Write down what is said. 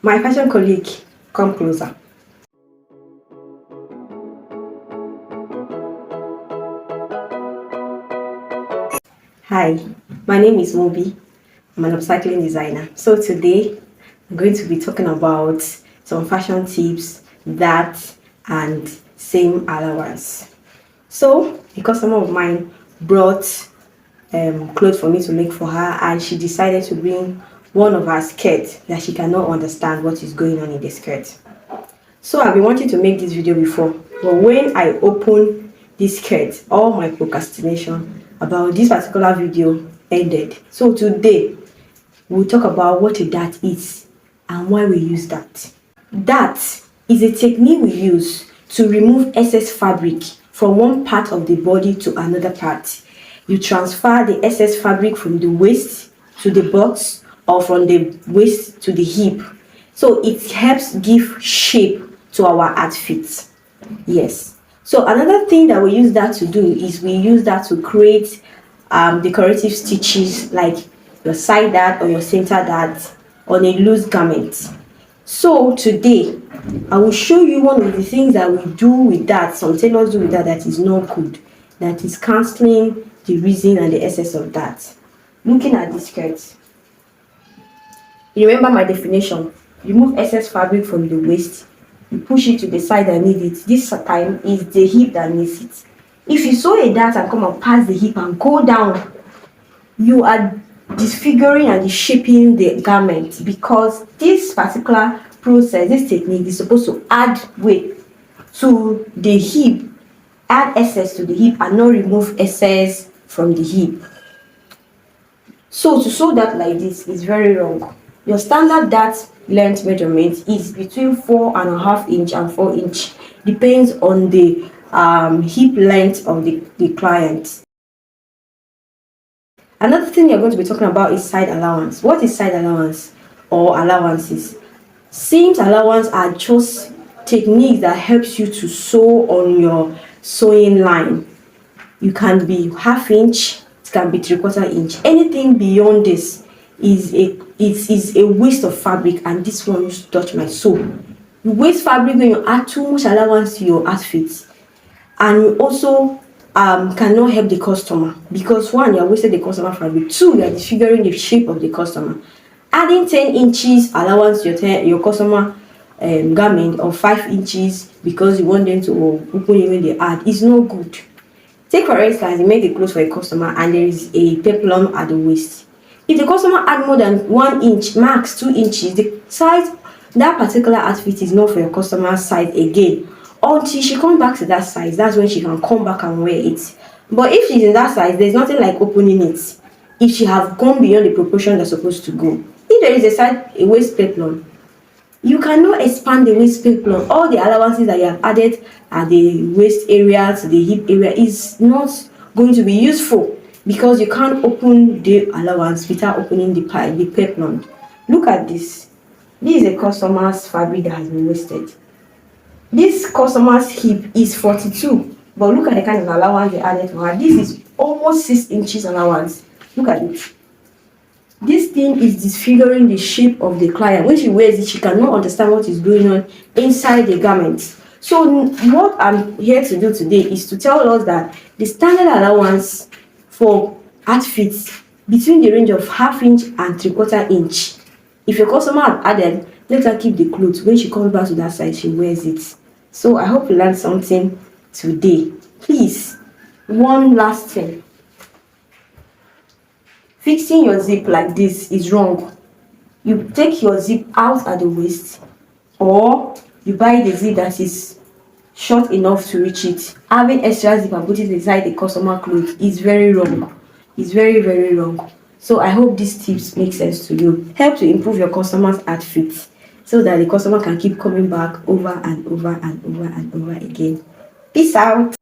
My fashion colleague, come closer. Hi, my name is Mobi. I'm an upcycling designer. So today I'm going to be talking about some fashion tips, that and same allowance. So a customer of mine brought clothes for me to make for her, and she decided to bring one of her skirts that she cannot understand what is going on in the skirt. So I've been wanting to make this video before, but when I open this skirt, all my procrastination about this particular video ended. So today we'll talk about what a dart is and why we use that. Dart is a technique we use to remove excess fabric from one part of the body to another part. You transfer the excess fabric from the waist to the butt or from the waist to the hip. So it helps give shape to our outfits. Yes. So another thing that we use that to do is we use that to create decorative stitches like your side dart or your center dart on a loose garment. So today I will show you one of the things that we do with that, some tailors do with that is not good, that is cancelling the reason and the essence of that. Looking at this skirt, you remember my definition: remove excess fabric from the waist, you push it to the side that needs it. This time is the hip that needs it. If you sew a dart and come and pass the hip and go down, you are disfiguring and shaping the garment, because this particular process, this technique is supposed to add weight to the hip, add excess to the hip and not remove excess from the hip. So to sew that like this is very wrong. Your standard dart length measurement is between 4.5 inch and 4 inch, depends on the hip length of the client. Another thing you're going to be talking about is side allowance. What is side allowance or allowances? Seams allowance are just techniques that helps you to sew on your sewing line. You can be ½ inch, it can be 3/4 inch. Anything beyond this is a waste of fabric, and this one used to touch my soul. You waste fabric when you add too much allowance to your outfit, and you also cannot help the customer, because one, you are wasting the customer fabric, two, you are disfiguring the shape of the customer. Adding 10 inches allowance to your customer garment, or 5 inches because you want them to open even the ad, is no good. Take for instance, you make the clothes for a customer and there is a peplum at the waist. If the customer add more than 1 inch, max 2 inches, the size, that particular outfit is not for your customer's size again. Until she comes back to that size, that's when she can come back and wear it. But if she's in that size, there's nothing like opening it if she have gone beyond the proportion they're supposed to go. If there is a waist peplum, you cannot expand the waist peplum. All the allowances that you have added at the waist area to the hip area is not going to be useful, because you can't open the allowance without opening the peplum. Look at this. This is a customer's fabric that has been wasted. This customer's hip is 42, but look at the kind of allowance they added to her. This is almost 6 inches allowance. Look at it. This thing is disfiguring the shape of the client. When she wears it, she cannot understand what is going on inside the garment. So what I'm here to do today is to tell us that the standard allowance for outfits between the range of ½ inch and 3/4 inch. If your customer had added, let her keep the clothes. When she comes back to that size, she wears it. So I hope you learned something today. Please, one last thing. Fixing your zip like this is wrong. You take your zip out at the waist, or you buy the zip that is short enough to reach it. Having extra zip and put it inside the customer clothes is very wrong. It's very, very wrong. So I hope these tips make sense to you. Help to improve your customer's outfit so that the customer can keep coming back over and over and over and over again. Peace out.